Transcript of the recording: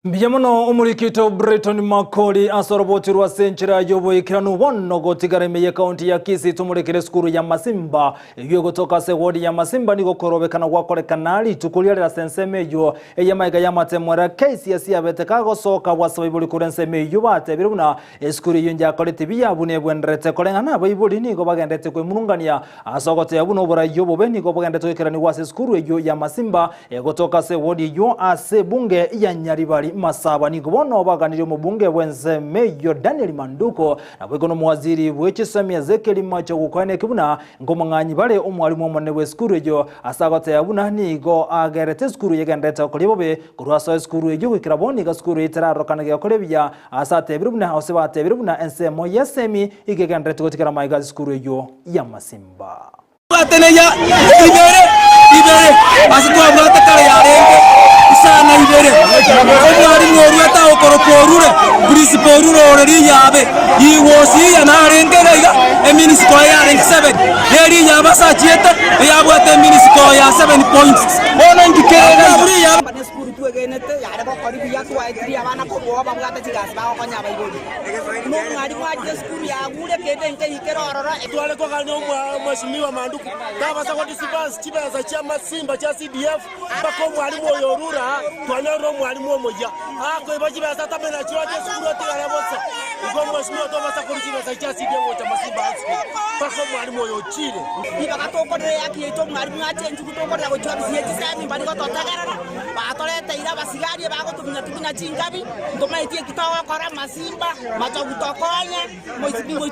Biyamono umurikito Breton Makori asorobotirwa senchira yoboikiranu bono gotigaremeye kaunti ya Kisii tumurekere skuru ya Masimba iyo gotoka se wodi ya Masimba niko korobekana gwakorekanali tukuliarira sensemeyo eyamaiga yamatemwera KCSE abetekago soka wasabibuli kurensemeyo batebiruna skuru yonja kolete biyabune bwenderete kolengana bayibuli niko bagendete kwe munungania asogote yabuno bora yobo beni ko bagendete kirani wase skuru iyo ya Masimba gotoka se wodi yo ase bunge ya Nyaribari Masaba ni gobono baganire mu bunge bwensemeyo Daniel Manduko na bwegono mwaziri bw'ekisemi Ezekiel Macho gukwane kibuna ngomwanyi bale omwalimu omone we skuru ejo asagota yabuna nigo agerete skuru yegendeta okolibobe kurwaso skuru ejo kwikiraboni ga skuru itararokanage okolebya asate birubuna osebate birubuna ensemo yesemi igegendete gotikira maiga skuru ejo ya Masimba ateneya ibere asitwa bwata kale yarenge sana ibere omwari mworueta okoroporure principalure oreri yabe yiwosi yanarengega eminister yarenge 7 heri yaba sachieta yabwate minister ya 7 points ona ngikere buri yaba skuru tuegenete yare ko kori biya tu aitri abana ko bo bamugata chigas ba ko nyaba ibodi no ngari mwaje skuru ya gure kede nke ikero orora twale ko kanyo mheshimiwa Manduku tabasa ko disibas chibeza cha Masimba cha CDF bako mwalimu oyorura twanero mwalimu omoya ako ibajibeza tabena chiwaje skuru tigara bosa ngo mheshimiwa tabasa ko chibeza cha CDF cha Masimba bako mwalimu oyochire ibaka to ko re akieto mwalimu achenju to ko ra go chwa bisieti sami bari ko totagarara batolete ira basigari bago tumina chingabi ndoma itie kitawa kora Masimba macho gutokonya